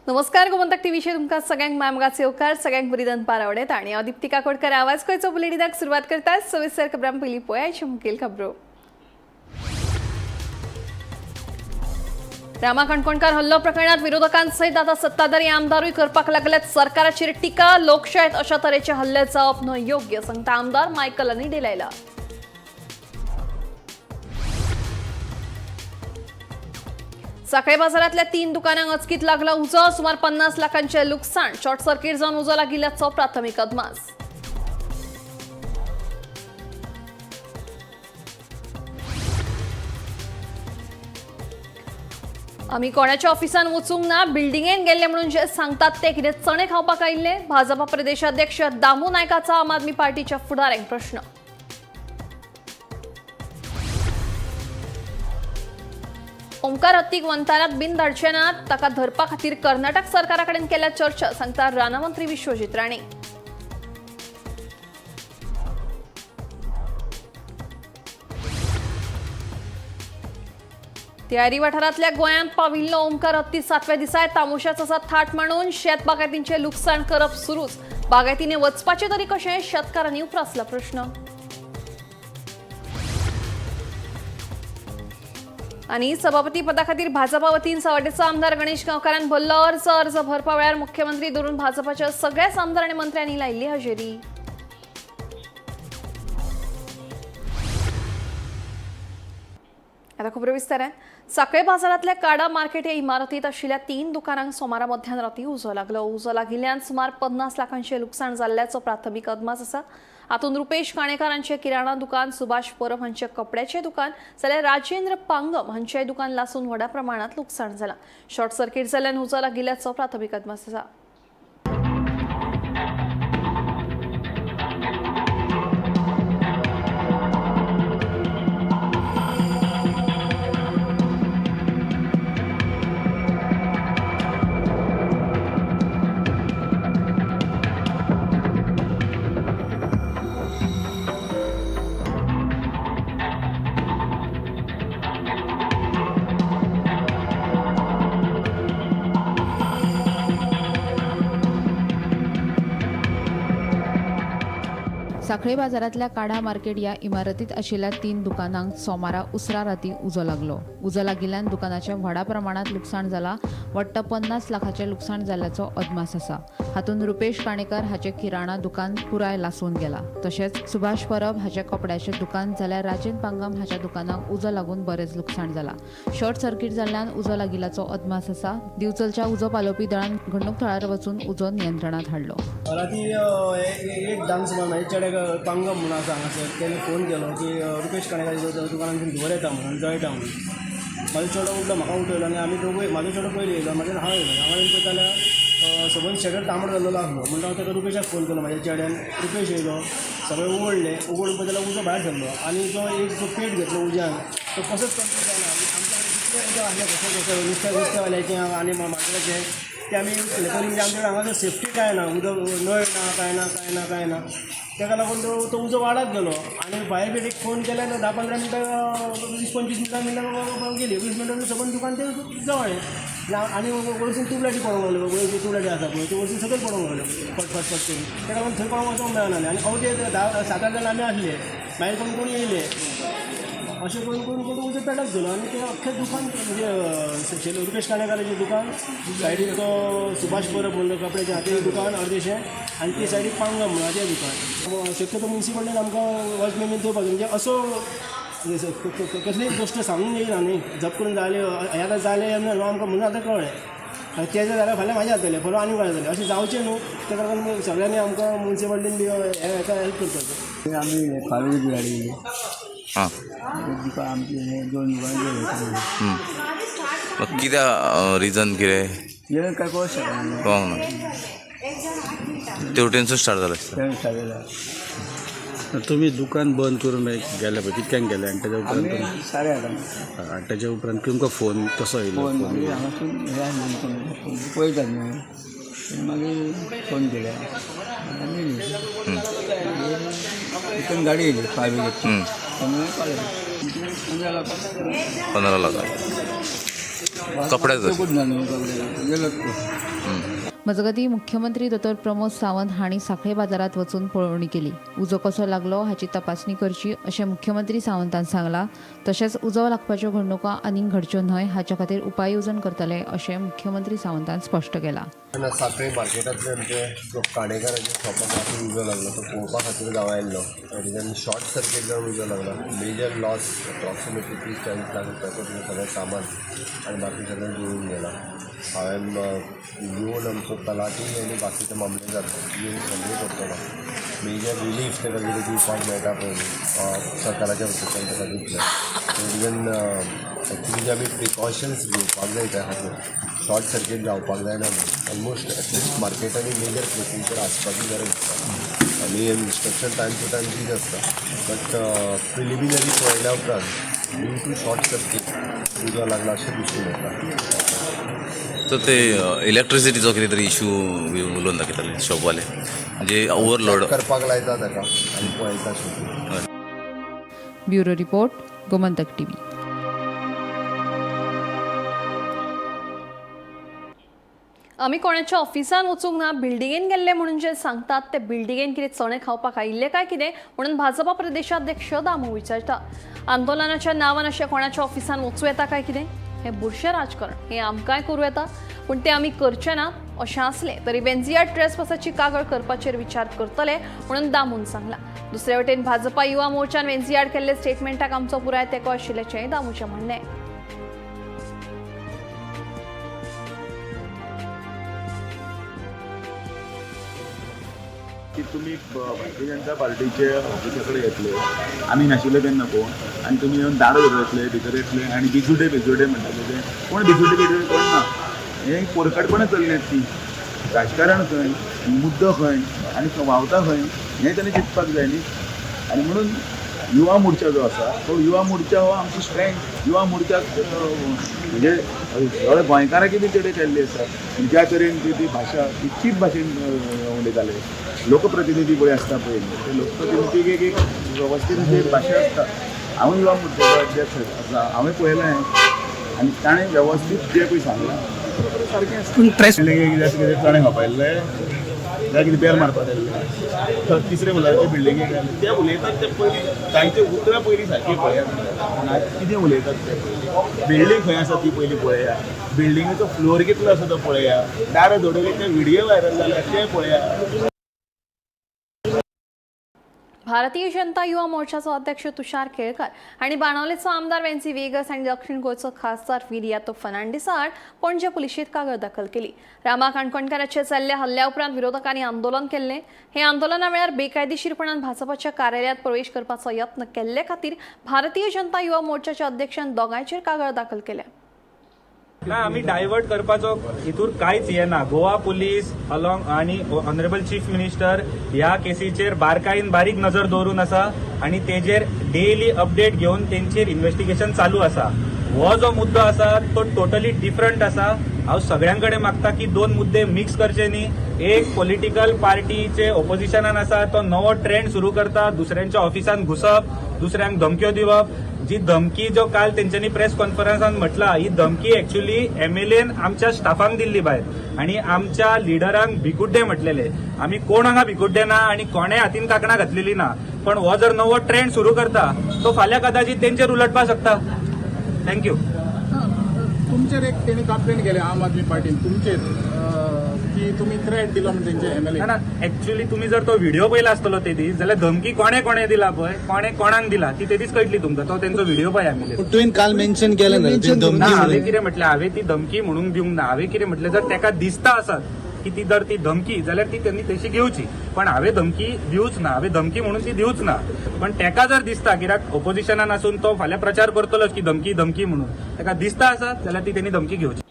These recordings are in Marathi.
नमस्कार गोमंतक टीव्हीचे तुमका सगळ्यांक मायमगाचे उपकार सगळ्यांक बरी दनपार आवडेत आणि अदिप्ती काकोडकर आवाज खंयचो बुलेटिनाक सुरुवात करतात सविस्तर खबरां पयलीं पळोवया मुखेल खबरो। रामा कणकोणकार हल्लो प्रकरणात विरोधकांसहित आता सत्ताधारी आमदारूय करपाक लागल्यात सरकाराचेर टिका लोकशायेत अशा तरेचे हल्ले जावप न योग्य सांगता आमदार मायकल हांणी दिलयला। साखळे बाजारातल्या 3 दुकानांक अचकीत लागला उजो सुमार 50 लाखांचे लुकसाण शॉर्ट सर्किट जावन उजो लागिल्ल्याचो प्राथमिक अदमास। आम्ही कोणाच्या ऑफिसान वचूंक ना बिल्डिंगेन गेल्ले म्हणून जे सांगतात ते कितें चणे खावपाक आयिल्ले भाजपा प्रदेशाध्यक्ष दामू नायकाचा आम आदमी पार्टीच्या फुडाऱ्यांक प्रश्न। ओमकार हत्तीक वंतारात बिन धाडचे नात ताका धरपा खातीर कर्नाटक सरकारा कडेन केल्या चर्चा सांगता रानमंत्री विश्वजीत राणे। तियारी वाठारांतल्या गोंयांत पाविल्लो ओमकार हत्ती 7व्या दिसाय तामुशाच आसा थाट मांडून शेत बागायतींचे लुकसाण करप सुरूच बागायतीने वचपाचे तरी कशें शेतकारांनी उप्रासला प्रश्न। आणि सभापती पदा खातीर भाजपा वतीन सावड्डेचो आमदार गणेश गांवकारान भरलो अर्ज भरपा वेळार मुख्यमंत्री धरून भाजपाच्या सगळ्याच आमदार आनी मंत्र्यांनी लायिल्ली हजेरी। आता खबर विस्तारान साखळे बाजारातल्या काडा मार्केट ह्या इमारतीत आशिल्ल्या 3 दुकानांक सोमारा मध्यान राती उजो लागलो। उजो लागिल्ल्यान सुमार 50 लाखांचे लुकसाण जाल्ल्याचो प्राथमीक अदमास आसा। हातून रुपेश काणेकार हांचे किराणा दुकान, सुभाष परब हांचे कपड्याचे दुकान जाल्यार राजेंद्र पांगम हांचे दुकान लासून व्हड्या प्रमाणात लुकसाण जालां। शॉर्ट सर्किट जाल्ल्यान उजो लागिल्ल्याचो प्राथमीक अदमास आसा। साखळे बाजारातल्या काडा मार्केट या इमारतीत आशिल्ल्या 3 दुकानांक सोमारा उसरा राती उजो लागलो। उजो लागिल्ल्यान दुकानाचे व्हडा प्रमाणात लुकसाण जाला। वट्ट 50 लाखाचे लुकसाण जाल्ल्याचो अदमास आसा। हातून रुपेश काणेकार हाचे किराणा दुकान पुराय लासून गेला। तशेंच सुभाष परब हाचे कपड्याचे दुकान जाल्यार राजेंद्र पांगम हाच्या दुकानाक उजो लागून बरेच लुकसाण जाला। शॉर्ट सर्किट जाल्ल्यान उजो लागिल्ल्याचो अदमास आसा। दिवचलच्या उजो पालोवपी दळान घडणूक थळार वचून उजो नियंत्रणात हाडलो। राती एक डान्स म्हाजे चेडे पांगम म्हणून आसा हांगासर तेणें फोन केलो की रुपेश काणेकाराच्या दुकानांतून धुंवर येता म्हणून जळटा म्हणून। म्हाजो चेडो उठलो, म्हाका उठयलो आनी आमी दोगूय म्हाजो चेडो पयलीं येयलो मागीर हांव येयलो। हांगा येवन पळयता जाल्यार सकयल शटर तांबडो जाल्लो आसलो म्हणटा हांव ताका रुपेशाक फोन केलो म्हाज्या चेड्यान। रुपेश येयलो, सगळें उगडून पळयता जाल्यार उजो भायर सरलो आनी जो पेट घेतलो उज्यान तो कसोच कंट्रोल जायना। आमच्या जितले उजो आसले कसो नुस्तेवाल्याचें आनी मार्केटाचें ते आमी यूज केले तरी म्हणजे आमच्या हांगासर सेफ्टी काय ना, उदक नळ ना काय ना ताका लागून तो उजो वाडत गेलो आनी फायर ब्रिगेडीक फोन केल्यार 10-15 मिनटां 20-25 मिनटां गेली। 20 मिनटां सकयल दुकान ते जवळें आनी वयरसून ट्यूबलायटी पडोंक लागल्यो। वयरसून ट्यूबलायटी आसा पळय त्यो वयरसून सकयल पडोंक लागल्यो फट करून ताका लागून थंय पावूंक वचोंक मेळनासलें। आनी अवघे 7-8 जाण आमी आसले, भायर कोण येयले अशें करून उजो पेटत गेलो आनी तें अख्खें दुकान म्हणजे रुपेश काणेकाराचें दुकान, सायडीक तो सुभाष परब म्हणलो कपड्याचें हातीन दुकान अर्देशें आनी ते सायडीक पांगम म्हणून तें दुकान। शक्यतो म्युन्सिपाल्टीन आमकां वॉचमॅन बीन थंय म्हणजे असो कसलीय गोश्ट सांगूंक येयना न्ही। झप करून जालें हें आतां जालें आमकां म्हणून आतां कळ्ळें तें जर जाल्यार फाल्यां म्हाजें जातलें परवा आनी कोणा जातलें अशें जावचें न्हू। त्या लागून सगळ्यांनी आमकां म्युन्सिपाल्टीन बी हेका हेल्प करपाचें। आमी फाल्यां गाडी येयली दुकान आमचे हे 2 दुकान मग कित्याक रिजन कितें काय कळूंक शकना कळोंक ना तेवटेनसून स्टार्ट जाला। तुम्ही दुकान बंद करून गेले पळय कितक्यांक गेले आनी तेच्या उपरांत 8:30 आनी तेच्या उपरांत तुमकां फोन कसो येयलो? हांगासून हे आसलें पळयतात न्हू मागीर फोन केल्या आनी तितून गाडी येयली फायर ब्रिगेडची 15 लाख कपड्याचं गेलो मजगती मुख्यमंत्री दोतोर प्रमोद सावंत हांणी सांखळे बाजारात वचून पळोवणी केली. उजो कसो लागलो हाची तपासणी करची अशें मुख्यमंत्री सावंतान सांगलां. तशेंच उजो लागपाच्यो घडणुका आनीक घडच्यो न्हय हाचे खातीर उपाय येवजण करतले अशें मुख्यमंत्री सावंतान स्पश्ट केलां. सांखळे मार्केटांतले आमचे जो काणेकाराच्या शॉपाक उजो लागलो तो पळोवपा खातीर हांव आयिल्लो. तेन्ना शॉर्ट सर्कीट जावन उजो लागलो. मेजर लॉस अप्रॉक्सिमेटली 30-40 लाख रुपयाचो सगळें सामान आनी बाकी सगळें जुळून गेलां. हांवें येवन आमचो तलाटी आनी बाकीचे मामलेदार येवन सगळे करतलो. मेजर रिलीफ ताका कितें दिवपाक मेळटा पळय सरकाराच्या वतींतल्यान ताका दितले. इवन एक्चुली जे आमी प्रिकॉशन्स घेवपाक जाय त्या खातीर शॉर्ट सर्कीट जावपाक जायना म्हणून ऑलमोस्ट एटलिस्ट मार्केटांनी मेजर प्लेसींचेर आसपाची गरज आसता. आनी इन्स्ट्रक्शन टायम टू टायम दीत आसता. बट प्रिलिमिनरी पळयल्या उपरांत ड्यू टू शॉर्ट सर्कीट उजो लागला अशें दिसून येता. तर ते इलेक्ट्रिसिटीचो कितें तरी इशू उलोवन दाखयताले शॉपवाले म्हणजे ओवरलोड करपाक लायता ताका आनी पळयता शेवटी. Bureau report, Gomantak TV. आमी कोणाच्या ऑफिसान वचूंक ना, बिल्डिंगेन गेल्ले म्हणून जे सांगतात ते बिल्डिंगेन कितें चणे खावपाक आयिल्ले काय कितें म्हणून भाजपा प्रदेशाध्यक्ष दामू विचारता. आंदोलनाच्या नांवान अशें कोणाच्या ऑफिसान वचूं येता काय कितें? हें बुरशें राजकारण हें आमकांय करूं येता, पूण तें आमी करचें ना अशें आसलें तरी बेंजियाड ट्रेसपासाची कागाळ करपाचेर विचार करतले म्हणून दामून सांगलां. दुसरे वटेन भाजपा युवा मोर्चान बेंजियाड केल्ले स्टेटमेंटाक आमचो पुराय तेंको आशिल्ल्याचेंय दामूचें म्हणणें. की तुम्ही भारतीय जनता पार्टीचे ऑफिसा कडेन येतले, आमी नाशिल्ले तेन्ना कोण, आनी तुमी येवन दारो धरतले भितर येतले आनी बिजुडे म्हणटाले ते कोण बिजुडे कोण ना. हें पोरकटपणां चल्ल्यात ती. राजकारण खंय, मुद्दो खंय आनी वावता खंय हें ताणें चिंतपाक जाय न्ही. आनी म्हणून युवा मोर्चा जो आसा तो युवा मोर्चा हो आमची स्ट्रेंथ. युवा मोर्चाक म्हणजे सगळे गोंयकारांकी बी तेडे केल्ली आसा. ज्या तरेन ती भाशा इतकीच भाशेन उलयताले. लोकप्रतिनिधी पळय आसता पळय ते लोकप्रतिनिधीक एक वेवस्थीत अशी एक भाशा आसता. हांव युवा मोर्चाचो अध्यक्ष आसा, हांवें पळयलें आनी ताणें वेवस्थीत जें पळय सांगलां सारकें आसता. कितें चणे खावपायल्ले जाल्यार कितें बेल मारपाक जाल्ले तिसरे फुलाचे बिल्डिंगेक गेले ते उलयतात ते पयलीं तांचे उतरां पयलीं सारकी पळयात कितें उलयतात ते पयलीं. बिल्डींग खंय आसा ती पयलीं पळया. बिल्डिंगेचो फ्लोर कितलो आसा तो पळया. दारां जोडले ते व्हिडियो व्हायरल जाल्या ते पळया. भारतीय जनता युवा मोर्चाचो अध्यक्ष तुषार केळकर आणि बाणावलेचो आमदार वेन्सी वेगस आणि दक्षिण गोंयचो खासदार विरियातो फर्नांडीस आड पणजे पुलिशेंत कागाळ दाखल केली. रामा काणकोणकाराचे चल्ल्या हल्ल्या उपरांत विरोधकांनी आंदोलन केल्लें. हे आंदोलना वेळार बेकायदेशीरपणान भाजपाच्या कार्यालयात प्रवेश करपाचो यत्न केल्ले खातीर भारतीय जनता युवा मोर्चाच्या अध्यक्षान दोगांयचेर कागाळ दाखल केल्या. ना आम्ही डायवर्ट करपाचो हितूर कांयच येना. गोवा पुलीस अलॉंग आणि ऑनरेबल चीफ मिनिस्टर ह्या केसीचेर बारकायेन बारीक नजर दवरून आसा आनी तेजेर डेली अपडेट घेवन तेंचेर इन्व्हेस्टिगेशन चालू आसा. हो जो मुद्दो आसा तो टोटली डिफरंट आसा. हांव सगळ्यांकडे मागता की दोन मुद्दे मिक्स करचे न्ही. एक पॉलिटिकल पार्टीचे ऑपोजिशनान आसा तो नवो ट्रेंड सुरू करता, दुसऱ्यांच्या ऑफिसान घुसप, दुसऱ्यांक धमक्यो दिवप. जी धमकी जो काल तेंच्यांनी प्रेस कॉन्फरन्सान म्हटला ही धमकी एक्चुअली एमएलएन आमच्या स्टाफांक दिल्ली भायर आनी आमच्या लिडरांक भिकुड्डे म्हटलेले. आमी कोण हांगा भिकुड्डे ना आनी कोणेय हातीन कांकणां घातलेली ना. पण हो जर नवो ट्रेंड सुरू करता तो फाल्यां कदाचित तेंचेर उलटपाक शकता. थँक्यू. तुमचेर एक तेणी कंप्लेंट केली आम आदमी पार्टीन तुमचेर की तुम्ही थ्रेट दिलो म्हणून तेंचे एमएलए. ना एक्चुअली तुम्ही जर तो व्हिडिओ पळयला आसतलो ते दीस जाल्यार धमकी कोणे दिला पळय, कोणे कोणाक दिला ती ते दीस कळटली तुमकां. तो तेंचो व्हिडिओ पळय आमी. तुवें काल मेन्शन केलें ना हांवें कितें म्हटलें, हांवें ती धमकी म्हणून दिवंक ना. हांवें कितें म्हटलें जर तेका दिसता आसत की ती जर ती धमकी जाल्यार ती त्यांनी तशी घेवची. पण हांवें धमकी दिवच ना. हांवें धमकी म्हणून ती दिवच ना. पण तेका जर दिसता कित्याक ऑपोजिशनान आसून तो फाल्यां प्रचार करतलोच की धमकी म्हणून तेका दिसता आसत जाल्यार ती त्यांनी धमकी घेवची.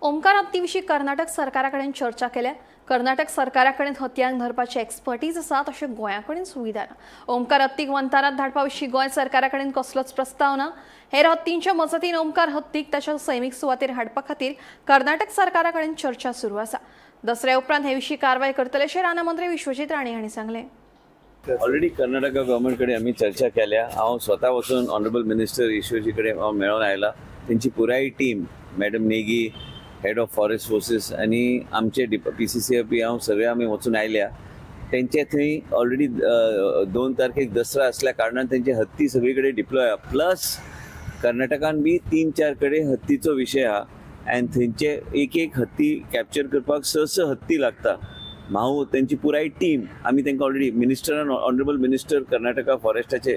ओमकार हत्ती विशीं कर्नाटक सरकारा कडेन चर्चा केल्या. कर्नाटक सरकारा कडेन हत्यांक धरपाची एक्सपर्टीज आसा तशें गोंया कडेन सुविधा ना. ओमकार हत्तीक वंतारात धाडपा विशीं गोंय सरकारा कडेन कसलोच प्रस्ताव ना. हेर हत्तींच्या मजतीन ओमकार हत्तीक ताच्या सैमीक सुवातेर हाडपा खातीर कर्नाटक सरकारा कडेन चर्चा सुरू आसा. दसऱ्या उपरांत हे विशीं कारवाय करतले अशें राना मंत्री विश्वजीत राणे हांणी सांगलें. ऑलरेडी कर्नाटका गव्हर्मेंट कडेन आमी चर्चा केल्या. हांव स्वता वचून ऑनरेबल मिनिस्टर ईश्वरजी कडेन हांव मेळोन आयला. तेंची पुराय team madam Negi, head of forest forces आनी आमचे PCCFB हांव सगळे आमी वचून आयल्या. तेंचे थंय ऑलरेडी 2 तारखेक दसरा असल्या कारणान तेंचे हत्ती सगळी कडेन डिप्लॉय आहा. प्लस कर्नाटकान बी 3-4 कडेन हत्तीचो विशय आहा आनी थंयचे एक हत्ती कॅप्चर करपाक 6 हत्ती लागता. हांव तेंची पुराय टीम आमी तांकां ऑलरेडी मिनिस्टरान ऑनरेबल मिनिस्टर कर्नाटका फॉरेस्टाचे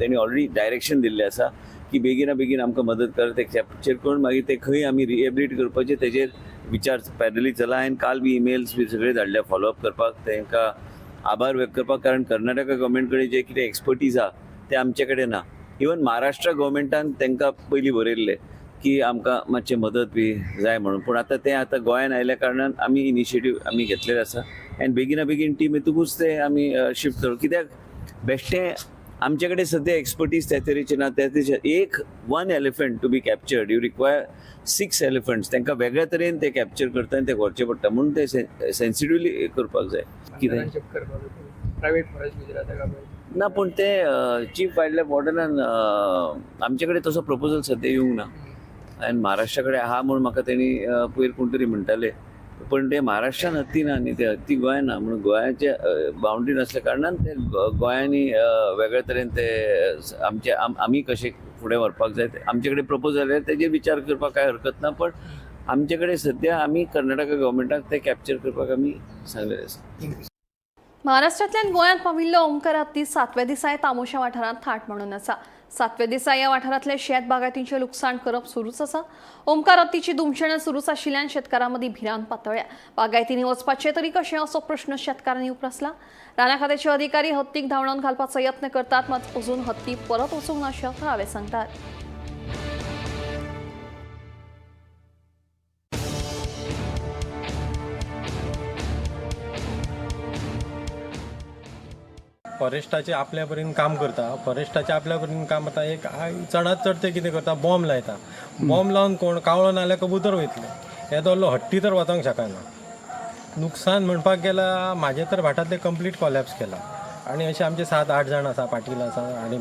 तेणी ऑलरेडी डायरेक्शन दिल्लें आसा की बेगिना बेगीन आमकां मदत कर ते कॅप्चर करून मागीर ते खंय आमी रिहेबिलिट करपाचे तेजेर विचार पॅरली चला. हांवें काल बी इमेल्स बी सगळे धाडल्या फॉलोअप करपाक, तांकां आभार व्यक्त करपाक. कारण कर्नाटका गव्हर्मेंट कडेन जे कितें एक्सपर्टीज आहा ते आमचे कडेन ना. इवन महाराष्ट्र गव्हर्मेंटान तांकां पयलीं बरयल्लें की आमकां मातशें मदत बी जाय म्हणून. पूण आतां गोंयान आयल्या कारणान आमी इनिशिएटीव आमी घेतलेले आसा आनी बेगिना बेगीन टीम येतकूच ते आमी शिफ्ट करू. कित्याक बेश्टें आमचे कडेन सद्या एक्सपर्टीज त्या तरेचे ना. त्या तरेचे one elephant to be captured you require 6 elephants. तांकां वेगळ्या तरेन ते कॅप्चर करता आनी ते व्हरचे पडटा म्हणून ते सेन्सिटिवली करपाक जाय. कितें प्रायवेट फॉरेस्ट गुजरात ना, पूण ते चीफ वायल्ड लायफ वॉर्डनान आमचे कडेन तसो प्रपोजल सद्या येवंक ना. आनी महाराष्ट्रा कडेन आहा म्हणून म्हाका तेणी पयर कोण तरी म्हणटाले. पण ते महाराष्ट्रान हत्ती ना न्ही, ते हत्ती गोंयान ना म्हणून गोंयाचे बाउंड्रीन असल्या कारणान ते गोंयांनी वेगळे तरेन ते आमी कशे फुडें व्हरपाक जाय ते आमचे कडेन प्रपोजल आयले. तेजेर विचार करपाक कांय हरकत ना. पण आमचे कडेन सद्या आमी कर्नाटका गव्हर्मेंटाक ते कॅप्चर करपाक आमी सांगलेले आसा. महाराष्ट्रांतल्यान गोंयांत पाविल्लो ओमकार हत्ती 7व्या दिसा तामोशा वाठारांत थाट म्हणून आसा. 7व्या दिसा ह्या वाठारांतले शेत बागायतींचें लुकसाण करप सुरूच आसा. ओमकार हत्तीची दुमशेणां सुरूच आशिल्ल्यान शेतकारां मदीं भिरांत पातळ्ळ्या. बागायतींनी वचपाचें तरी कशें असो प्रश्न शेतकारांनी उपरासला. राना खात्याचे अधिकारी हत्तीक धांवडावन घालपाचो यत्न करतात, मात अजून हत्ती परत वचूंक ना अशें थळावे सांगतात. फॉरेस्टाचे आपल्या परीन काम करता. फॉरेस्टाचे आपल्या परीन काम आतां एक चडांत चड ते कितें करता, बॉम्ब लायता. बॉम्ब लावन कोण कावळो नाल्यार कबूतर वयतले. हे दोल्लो हट्टी तर वचोंक शकना. नुकसान म्हणपाक गेल्यार म्हाजे तर भाटांतले कंप्लीट कॉलॅप्स केला. आनी अशे आमचे 7-8 जाण आसा, पाटील आसा आनी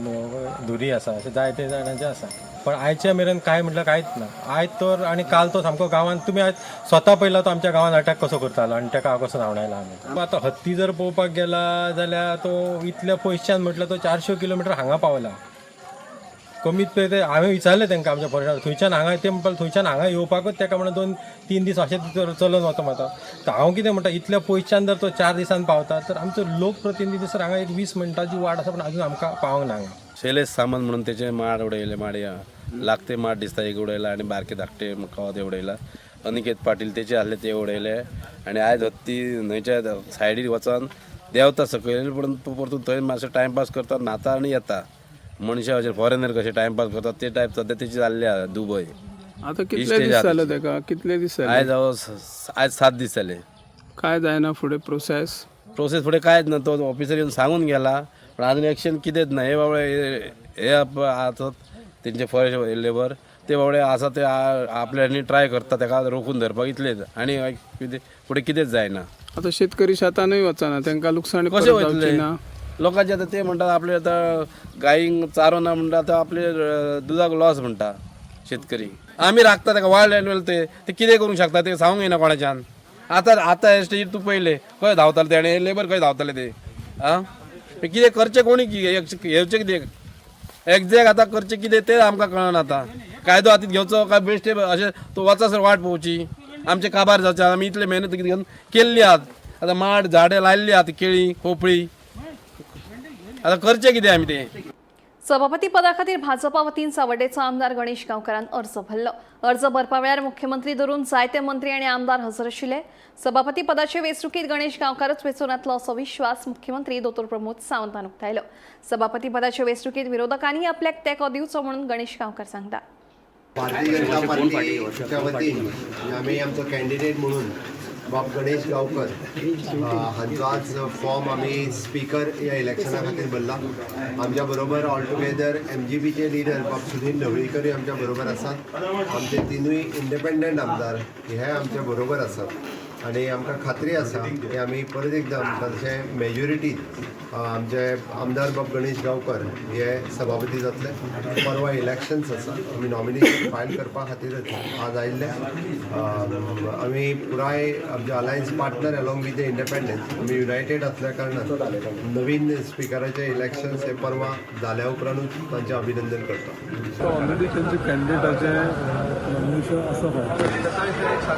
धुरी आसा, अशे जायते जाणांचे आसा. पण आयच्या मेरेन काय म्हटल्यार कांयच ना. आयज तर आनी काल तो सामको गांवांत तुमी आयज स्वता पयला तो आमच्या गांवांत अटॅक कसो करतालो आनी ताका हांव कसो धांवडायला आमी. आतां हत्ती जर पळोवपाक गेला जाल्यार तो इतल्या पयसच्यान म्हटल्यार तो 400 किलोमिटर हांगा पावला. कमीत पळय ते हांवें विचारलें तांकां आमच्या फॉरेस्टार थंयच्यान हांगा ते म्हणपाक थंयच्यान हांगा येवपाकूच ताका म्हणून 2-3 दीस अशें चलून वता म्हाका. तर हांव कितें म्हणटा, इतल्या पयसच्यान जर तो 4 दिसान पावता तर आमचो लोकप्रतिनिधी सर हांगा एक 20 मिनटाची वाट आसा, पण अजून आमकां पावोंक ना हांगा. शैलेश सामंत म्हणून त्याचे माड उडयले. माडया लागते माड दिसता एक उडयला आणि बारके धाकटे कवा ते उडयला. अनिकेत पाटील तेचे आहले ते उडयले. आणि आयज हत्ती न्हंयच्या सायडीर वचून देंवता सकयल, पण परतून थंय मातसो टायमपास करता, न्हाता आनी येता. मनशां अशें फॉरेनर कशे टायमपास करतात ते टायप सद्या तेची जाल्ले आहा दुबय. आता कितले दीस जाले ताका? कितले दीस जाले? आयज 7 दीस जाले. काय जायना फुडें प्रोसेस फुडें कांयच ना. तो ऑफिसर येवन सांगून गेला, पण अजून एक्शन कितेंच ना. हे बाबडे हे आसात तेंचे फॉरेस्ट लेबर, ते बाबडे आसा ते आपल्यानी ट्राय करता ताका रोखून धरपाक, इतलेच. आनी फुडें कितेंच जायना. आता शेतकरी शेतानूय वचना, तांकां लुकसाण कशें वयतले? लोकांचे आतां ते म्हणटात आपले आतां गायींक चारो ना म्हणटा, आतां आपले दुधाक लॉस म्हणटा शेतकरी. आमी राखता ताका वायल्ड एनिमल ते कितें करूंक शकता ते सांगूंक येना कोणाच्यान. आतां हे स्टेजीर तूं पयले खंय धांवताले ते आनी लेबर खंय धांवताले ते. कितें करचें कोणी घेवचें कितें एक्झॅक्ट आतां करचें कितें तें आमकां कळना. आतां कायदो हातींत घेवचो काय बेश्टे अशें तो वचासर वाट पळोवची, आमचे काबार जावचे. आमी इतले मेहनत घेवन केल्ली आहात. आतां माड झाडां लायल्ली आहात, केळी पोपळी. आतां करचें कितें आमी तें? सभापती पदा खातीर भाजपा वतीन सावड्डेचो आमदार गणेश गांवकारान अर्ज भरलो. अर्ज भरपा वेळार मुख्यमंत्री धरून जायते मंत्री आनी आमदार हजर आशिल्ले. सभापती पदाचे वेंचणुकीत गणेश गांवकारच वेंचून येतलो असो विश्वास मुख्यमंत्री दोतोर प्रमोद सावंतान उक्तायलो. सभापती पदाचे वेंचणुकीत विरोधकांनी आपल्याक तेंको दिवचो म्हणून गणेश गांवकार सांगता. भारतीय जनता पार्टीच्या वतीन आमी आमचो कॅन्डिडेट म्हणून बाब गणेश गांवकर हांचो आज फॉर्म आमी स्पीकर ह्या इलेक्शना खातीर भरला. आमच्या बरोबर ऑल टुगेदर MGPचे लिडर बाब सुनील ढवळीकरूय आमच्या बरोबर आसात. आमचे 3 इंडिपेंडंट आमदार हे आमच्या बरोबर आसात. आनी आमकां खात्री आसा की आमी परत एकदां आमकां तशें मेजॉरिटीन आमचे आमदार बाब गणेश गांवकर हे सभापती जातले. परवा इलेक्शन्स आसा, आमी नॉमिनेशन फायल करपा खातीरच आज आयिल्ले. आमी पुराय आमचे alliance partner along with the independence आमी युनायटेड आसल्या कारणान नवीन स्पिकराचे इलेक्शन्स हे परवा जाल्या उपरांतूच तांचें अभिनंदन करता. ऑलरेडी त्यांचे कॅन्डिडेटाचे नॉमिनेशन आसा.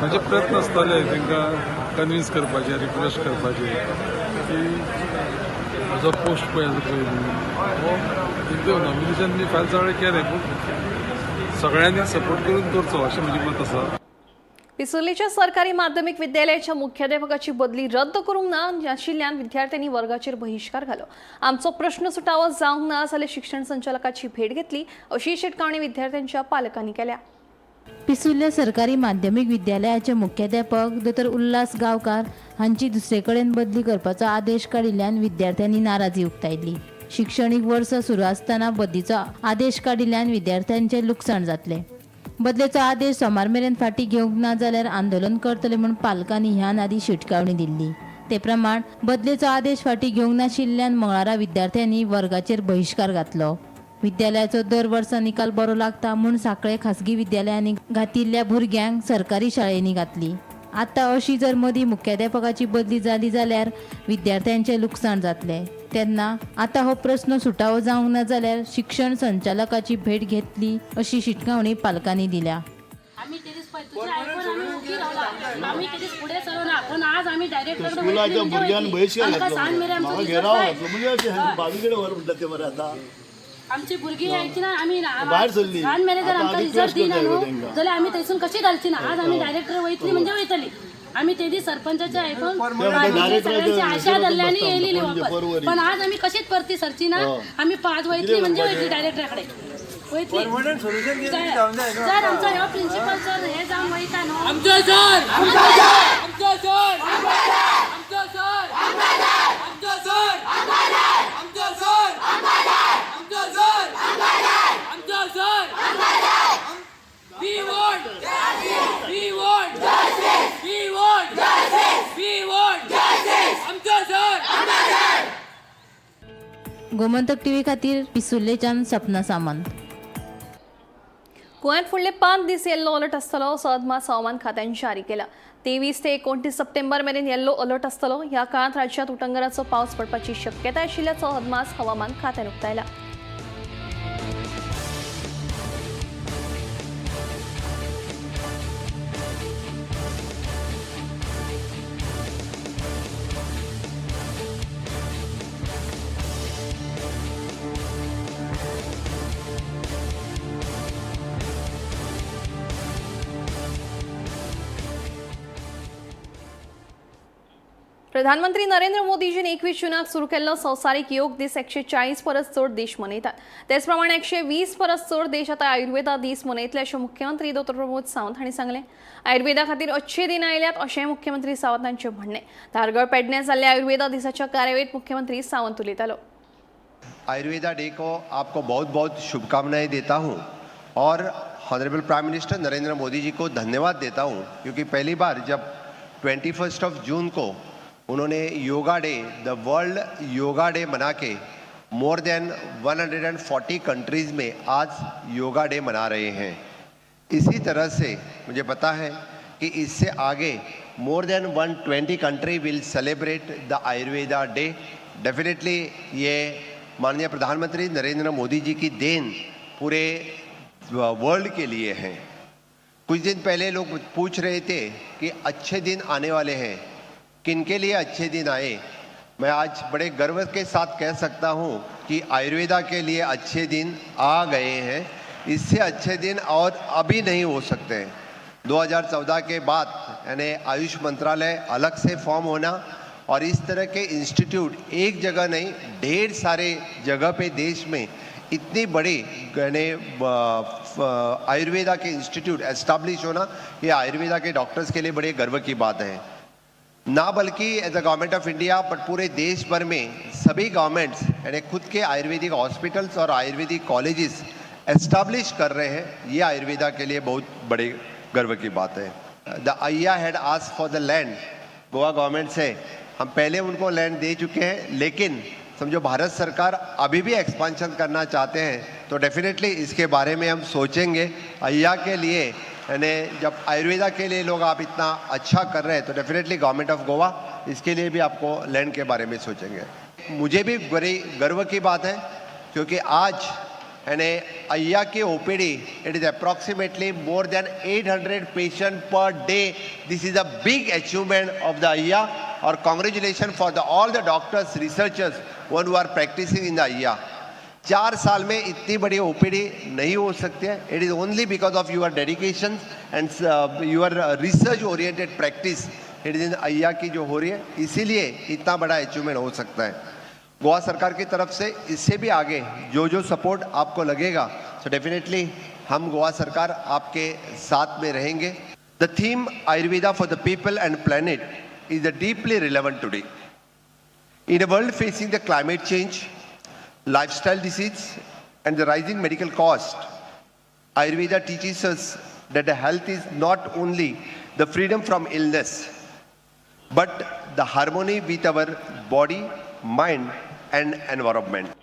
माझे प्रयत्न आसतले तांकां कन्विन्स करपाचे, रिक्वेस्ट करपाचे की म्हजो पोस्ट पळय तांकां नॉमिनेशन मी फायल सगळें केलें, पूण सगळ्यांनी सपोर्ट करून करचो अशें म्हजें मत आसा. पिसुर्लीच्या सरकारी माध्यमिक विद्यालयाच्या मुख्याध्यापकाची बदली रद्द करूंक ना आशिल्ल्यान विद्यार्थ्यांनी वर्गाचेर बहिष्कार घालो. आमचो प्रश्न सुटावो जावंक ना जाल्यार शिक्षण संचालकाची भेट घेतली अशी शिटकावणी विद्यार्थ्यांच्या पालकांनी केल्या. पिसुर्ल्या सरकारी माध्यमिक विद्यालयाचे मुख्याध्यापक दोतोर उल्हास गांवकार हांची दुसरे कडेन बदली करपाचो आदेश काडिल्ल्यान विद्यार्थ्यांनी नाराजी उक्तायली. शिक्षणीक वर्स सुरू आसतना बदलीचो आदेश काडिल्ल्यान विद्यार्थ्यांचे लुकसाण जातले. बदलेचो आदेश सोमार मेरेन फाटीं घेवंक ना जाल्यार आंदोलन करतले म्हूण पालकांनी ह्या नादी शिटकावणी दिल्ली. ते प्रमाण बदलेचो आदेश फाटीं घेवंक नाशिल्ल्यान मंगळारा विद्यार्थ्यांनी वर्गाचेर बहिष्कार घातलो. विद्यालयाचो दर वर्सा निकाल बरो लागता म्हूण सांखळे खासगी विद्यालयांनी घातिल्ल्या भुरग्यांक सरकारी शाळेंनी घातली. आतां अशी जर मदीं मुख्याध्यापकाची बदली जाली जाल्यार विद्यार्थ्यांचे लुकसाण जातले. तेन्ना आतां हो प्रस्न सुटावो जावंक ना जाल्यार शिक्षण संचालकाची भेट घेतली अशी शिटकावणी पालकांनी दिल्या. आम्ही तेच तुझे ऐकून आम्ही उभी राहिला, आम्ही तेच पुढे चलवणार, पण आज आम्ही डायरेक्ट आमची भुरगी यायची ना, आम्ही सान मेरे जर आमचा रिझल्ट दिना न्हू जाल्यार आम्ही थंयसून कशी घालची ना. आज आम्ही डायरेक्टर वयतली म्हणजे वयतली. आम्ही ते दीस सरपंचाचे ऐकून सगळ्यांची आशा धरल्याने येयलेली वापस, पण आज आम्ही कशीच परती सरची ना. आम्ही 5 वयतली म्हणजे वयतली डायरेक्टराकडे वयतली. सर आमचा ह्यो प्रिन्सिपल सर हे जावन वयता न्हू. आमचो सर गोमंतक टीव्ही खातीर पिसुर्लेच्यान सपना सामंत. गोंयांत फुडले 5 दीस येल्लो अलर्ट आसतलो असो अदमास हवामान खात्यान जारी केला. 23 ते 29 सप्टेंबर मेरेन येल्लो अलर्ट आसतलो. ह्या काळात राज्यात उटंगराचो पावस पडपाची शक्यताय आशिल्ल्याचो अदमास हवामान खात्यान उक्तायला. प्रधानमंत्री नरेंद्र मोदीजींनी 21 जूनाक सुरू केल्लो संवसारीक योग दीस 140 परस चड देश मनयतात. तेच प्रमाणे 120 परस चड देश आतां आयुर्वेदा दीस मनयतले अशें मुख्यमंत्री डॉ प्रमोद सावंत हांणी सांगलें. आयुर्वेदा खातीर अच्छे दिन आयल्यात अशें मुख्यमंत्री सावंत हांचें म्हणणें. धारगळ पेडण्यां जाल्ल्या आयुर्वेदा दिसाच्या कार्यावळीत मुख्यमंत्री सावंत उलयतालो. आयुर्वेदा डे को आपको बहुत बहुत शुभकामनाएं देता हूं और honourable prime minister Narendra Modi ji को धन्यवाद देता हूं, क्योंकि पहली बार जब 21 जून को उन्होंने yoga day, the world yoga day मना के मोर देन 140 कंट्रीज़ में आज योगा डे मना रहे हैं. इसी तरह से मुझे पता है कि इससे आगे more than 120 country will celebrate the Ayurveda day. Definitely ये माननीय प्रधानमंत्री नरेंद्र मोदी जी की देन पूरे वर्ल्ड के लिए है. कुछ दिन पहले लोग पूछ रहे थे कि अच्छे दिन आने वाले हैं, किनके लिए अच्छे दिन आए. मैं आज बड़े गर्व के साथ कह सकता हूं कि आयुर्वेदा के लिए अच्छे दिन आ गए हैं. इससे अच्छे दिन और अभी नहीं हो सकते. 2014 के बाद यानी आयुष मंत्रालय अलग से फॉर्म होना और इस तरह के इंस्टीट्यूट एक जगह नहीं, ढेर सारे जगह पे देश में इतनी बड़ी आयुर्वेदा के इंस्टीट्यूट एस्टैब्लिश होना, ये आयुर्वेदा के डॉक्टर्स के लिए बड़े गर्व की बात है. ना बल्कि as a government of India but पूरे देश भर में सभी गवर्नमेंट्स यानी खुद के आयुर्वेदिक हॉस्पिटल्स और आयुर्वेदिक कॉलेजेस एस्टैब्लिश कर रहे हैं. ये आयुर्वेदा के लिए बहुत बड़े गर्व की बात है. The Ayya had asked for the land, Goa government से हम पहले उनको लैंड दे चुके हैं, लेकिन समझो भारत सरकार अभी भी एक्सपांशन करना चाहते हैं तो डेफिनेटली इसके बारे में हम सोचेंगे। अय्या के लिए यानी जब आयुर्वेदा के लिए लोग आप इतना अच्छा कर रहे हैं तो डेफिनेटली गवर्नमेंट ऑफ गोवा इसके लिए भी आपको लैंड के बारे में सोचेंगे। मुझे भी बड़ी गर्व की बात है क्योंकि आज यानी अय्या की OPD it is approximately more than 800 patient per day. This is a big achievement of the अय्या और congratulation for the all the doctors researchers one who are practicing in the अय्या। 4 साल में इतनी बड़ी ओपीडी नहीं हो सकती है। It is only because of your dedication and your research oriented practice it is in अय्या की जो हो रही है, इसीलिए इतना बड़ा अचीवमेंट हो सकता है। गोवा सरकार की तरफ से इससे भी आगे जो जो सपोर्ट आपको लगेगा सो डेफिनेटली हम गोवा सरकार आपके साथ में रहेंगे। The theme Ayurveda for the people end planet is deeply relevant today in a world facing the climate change, lifestyle disease and the rising medical cost. Ayurveda teaches us that the health is not only the freedom from illness but the harmony with our body, mind and environment.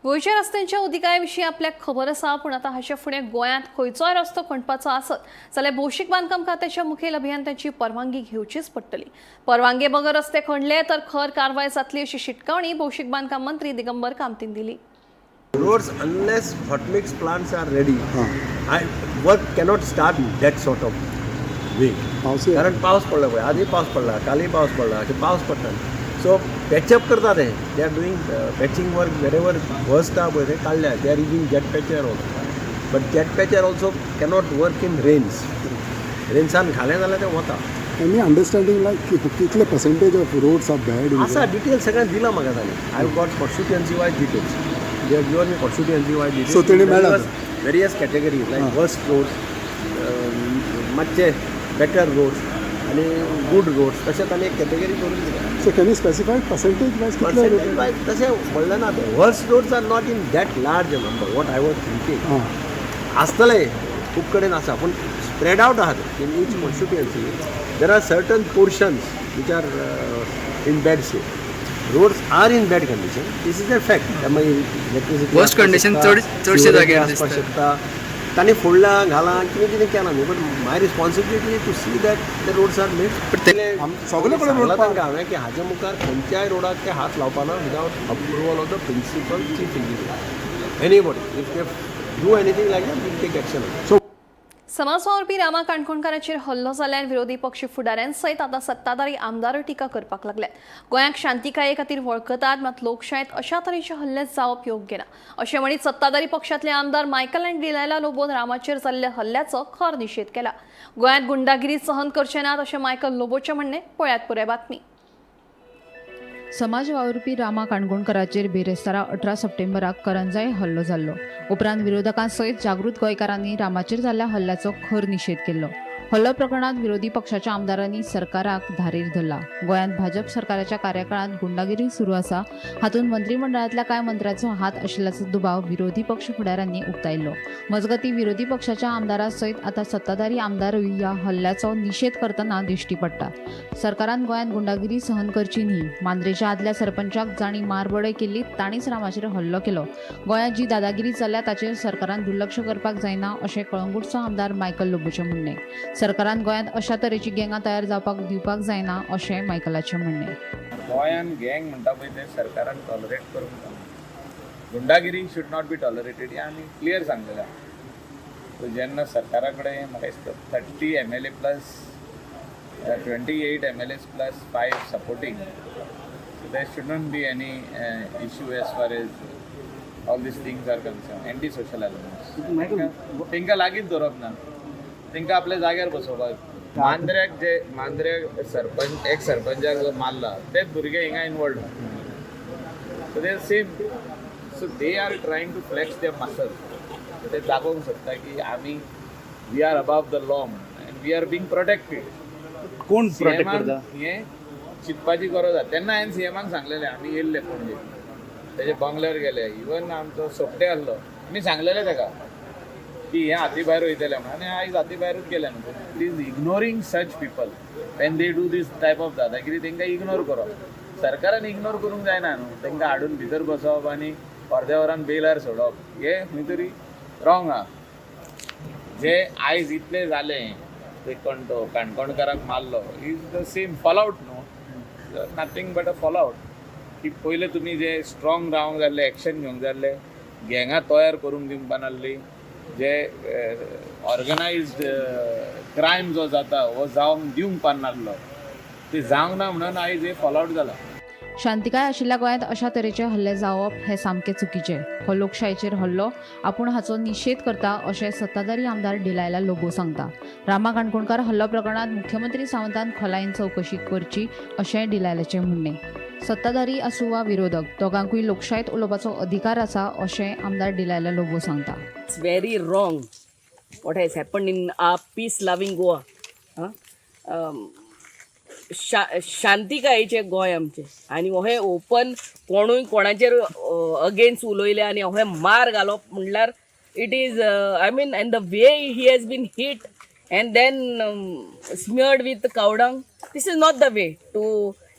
गोंयच्या रस्त्यांच्या उदिकाविशीं आपल्याक खबर आसा, पूण आतां हाचे फुडें गोंयांत खंयचोय रस्तो खणपाचो आसत जाल्यार भौशीक बांदकाम खात्याच्या मुखेल अभियंत्यांची परवानगी घेवचीच पडटली। परवानगी बगर रस्ते खणले तर खर कारवाय जातली अशी शिटकावणी भौशीक बांदकाम मंत्री दिगंबर कामतीन दिली। Roads, unless hot mix plants are ready, work cannot start that sort of way. कारण पाऊस पडला पळय, आजही पाऊस पडला, कालही पाऊस पडला, पाऊस पडटा सो पॅचअप करता ते they are doing patching work wherever worst आहा पळय ते काडल्या, they are using jet patcher also, but jet patcher also cannot work in rains, रेन्सान घालें जाल्यार ते वता। एनी अंडरस्टँडिंग लायक कितले percentage of roads are bad आसा डिटेल सगळ्यांक दिला म्हाका ताणें, I have got constituency wise details, they have given me constituency wise details. So तेणी मेळ्ळा various categories like worst roads, मातशे बेटर रोड्स आणि गुड रोड्स तशें ताणें एक कॅटेगरी करून दिल्या। So can you specify percentage wise कितले पर्सेंटेज वायज तशें म्हणलें ना ते, worst roads are not in that large number what I was thinking. आसतले खूब कडेन आसा पूण स्प्रेड आउट आहात in each constituency there are certain portions which are in bad shape. Roads are in bad condition, this is a fact. मागीर इलेक्ट्रिसिटी वर्स्ट कंडिशन चडशे जाग्यार आसपाक शकता, तांणी फोडला घाला कितें कितें केलां न्ही, but my responsibility to see that the roads are made. सगळे कडेन रोड तांकां हांवें की हाचे मुखार खंयच्याय रोडाक ते हात लावपाना without approval of the principal chief engineer. Anybody if they do anything like that will take action. समाज वावरपी रामा काणकोणकाराचेर हल्लो जाल्ल्यान विरोधी पक्ष फुडाऱ्यांसयत आतां सत्ताधारी आमदार टिका करपाक लागल्यात। गोंयाक शांतीकाये खातीर वळखतात, मात लोकशायेंत अशा तरेचे हल्ले जावप योग्य ना अशें म्हणीत सत्ताधारी पक्षांतले आमदार मायकल आनी डिलायला लोबोन रामाचेर जाल्ल्या हल्ल्याचो खर निशेध केला। गोंयांत गुंडागिरी सहन करचे नात अशें मायकल लोबोचें म्हणणें। पळयात पुराय बातमी। समाज वावरपी रामा काणकोणकाराचेर बेरेस्तारा 18 सप्टेंबराक करंजाय हल्लो जाल्लो। उपरांत विरोधकांसयत जागृत गोंयकारांनी रामाचेर जाल्ल्या हल्ल्याचो खर निशेध केल्लो। हल्लो प्रकरणात विरोधी पक्षाच्या आमदारांनी सरकाराक धारेर धरला। गोंयांत भाजप सरकाराच्या कार्यकाळात गुंडागिरी सुरू आसा, हातूंत मंत्रिमंडळांतल्या कांय मंत्र्याचो हात आशिल्ल्याचो दुबाव विरोधी पक्ष फुडाऱ्यांनी उक्तायल्लो। मजगतीं विरोधी पक्षाच्या आमदारांसयत आतां सत्ताधारी आमदारूय ह्या हल्ल्याचो निशेध करतना दिश्टी पडटात। सरकारान गोंयांत गुंडागिरी सहन करची न्ही, मांद्रेच्या आदल्या सरपंचाक जाणी मारबडय केल्ली तांणीच रामाचेर हल्लो केलो। गोंयांत जी दादागिरी चल्ल्या ताचेर सरकारान दुर्लक्ष करपाक जायना अशें कळंगूटचो आमदार मायकल लोबोचें म्हणणें। सरकारान गोंयांत अशा तरेची गँगां तयार जावपाक दिवपाक जायना अशें मायकलाचें म्हणणें। गोंयांत गँग म्हणटा पळय ते सरकारान टॉलरेट करूंक जायना, गुंडागिरी शूड नॉट बी टॉलरेटेड हें आमी क्लियर सांगलेलें। सो जेन्ना सरकारा कडेन म्हाका दिसता 30 MLA plus 28 MLAs plus 5 supporting, so there should not be any issue as far as all these things are concern. Anti social elements तेंकां लागींच दवरप ना, तेंकां आपल्या जाग्यार बसोवपाक। मांद्र्याक सरपंच एक सरपंचाक जो मारला तेच भुरगे हिंगा involved, so they same, so they are trying to flex their muscle. ते दाखोवंक सोदता की आमी we are above the law and we are being protected. कोण प्रोटेक्ट करता हें चिंतपाची गरज आसा। तेन्ना हांवें CMाक सांगलेलें आमी येयल्ले पणजे, तेजे बंगल्यार गेले, इवन आमचो सोपटे आसलो, आमी सांगलेलें ताका की हे हाती भायर वयतले म्हणून आनी आयज हाती भायरूच गेले न्हू. Please ignoring such people when they do this type of dadagiri तेंकां इग्नोर करप. सरकारान इग्नोर करूंक जायना न्हू. तेंकां हाडून भितर बसप आनी अर्द्या वरान बेलार सोडप हे खंय तरी रॉंग आहा. जे आयज इतले जाले ते कंटो काणकोणकारांक मारलो इज द सेम फॉलआउट न्हू. Nothing but a fallout. की पयले तुमी जे स्ट्रॉंग रावंक जाय आसले, एक्शन घेवंक जाय आसले, गँगां तयार करूंक दिवंक नासली, जे ऑर्गनायज्ड क्रायम जो जाता हो जावंक दिवंक पानासलो ते जावंक ना म्हणून आयज हे फॉलआउट जाला. शांतिकाय आशिल्ल्या गोंयांत अशा तरेचे हल्ले जावप हे सामके चुकीचे. हो लोकशायेचेर हल्लो. आपूण हाचो निशेध करता अशें सत्ताधारी आमदार डिलायला लोबो सांगता. रामा काणकोणकार हल्लो प्रकरणांत मुख्यमंत्री सावंतान खोलायेन चवकशी करची अशें डिलायलाचें म्हणणें. सत्ताधारी आसूं वा विरोधक दोगांकूय लोकशायेंत उलोवपाचो अधिकार आसा अशें आमदार डिलायला लोबो सांगता. It's very wrong what has happened in our peace-loving Goa. शांतिकायेचे Goa आमचे आनी हे ओपन कोणूय कोणाचेर अगेन्स्ट उलयले आनी हे मार घालप म्हणल्यार it is I mean and the way he has been hit and then smeared with cow dung. This is not the way to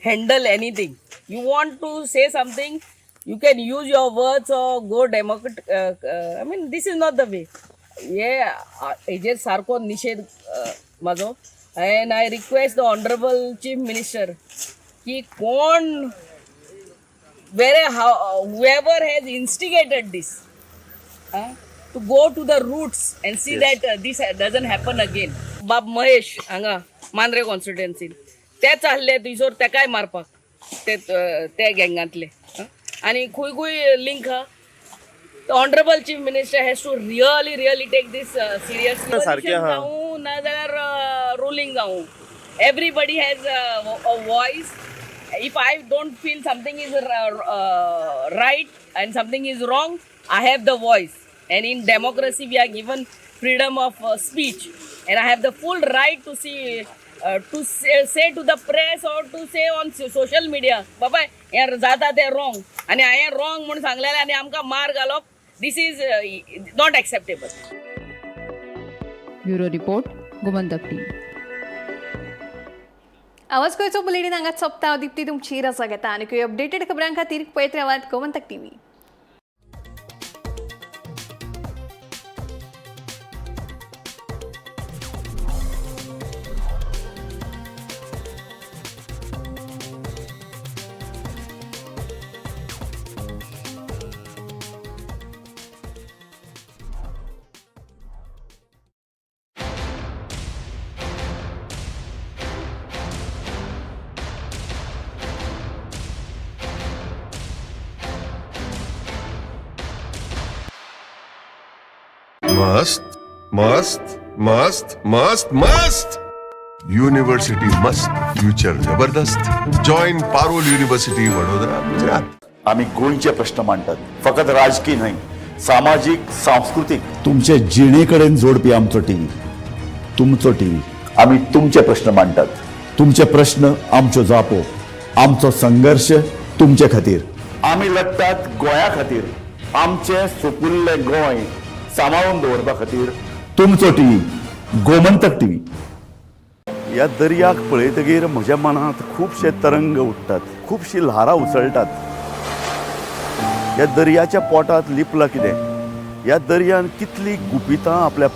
handle anything. You want to say something, you can use your words or go democratic. I mean, this is not the way. हेजेर सारको निषेध म्हाजो. and I request the honorable chief minister की कोण whoever has instigated this to go to the roots and see that this doesn't happen again. बाब महेश हांगा मांद्रे कॉन्स्टिट्युएन्सीन ते चालले थंयसर तेकाय मारपाक ते गँगांतले आनी खंय खंय लिंक आहा. The honorable chief minister has to really take this seriously. जाऊं ना जाल्यार ruling जाऊं. Everybody has a voice. If I don't feel something is right and something is wrong, I have the voice. And in democracy, we are given freedom of speech, and I have the full right to see. To say to the press or to say on social media, बाबा हे जाता ते wrong आणि हांवें wrong म्हणून सांगलेलें आनी आमकां मार घालप, this is not acceptable. Bureau report, Gomantak TV. आवाज गोंयचो बुलेटीन हांगाच सोंपता. दिप्ती तुमची रजा घेता आनी अपडेटेड खबरां खातीर पळयत रावात गोमंतक टीव्ही. मस्त मस्त मस्त मस्त मस्त. युनिव्हर्सिटी मस्त, फ्युचर जबरदस्त. Join Parul university Vadodara, Gujarat. आम्ही गोंयचे प्रश्न मांडटात, फकत राजकीय न्हय, सामाजिक सांस्कृतिक. तुमचे जिणेकडेन जोडपी आमचो टीव्ही, तुमचो टीव्ही. आम्ही तुमचे प्रश्न मांडटात. तुमचे प्रश्न आमच्यो जापो, आमचो संघर्ष तुमचे खातीर. आम्ही लढटात गोंया खातीर. आमचे सोपुल्ले गोंय सांबाळून दवरपा खातीर. तुमचो टीव्ही, गोमंतक टीव्ही. ह्या दर्याक पळयतकीर म्हज्या मनांत खुबशे तरंग उठटात, खुबशीं ल्हारां उसळटात. ह्या दर्याच्या पोटांत लिपलां कितें? ह्या दर्यान कितलीं गुपितां आपल्या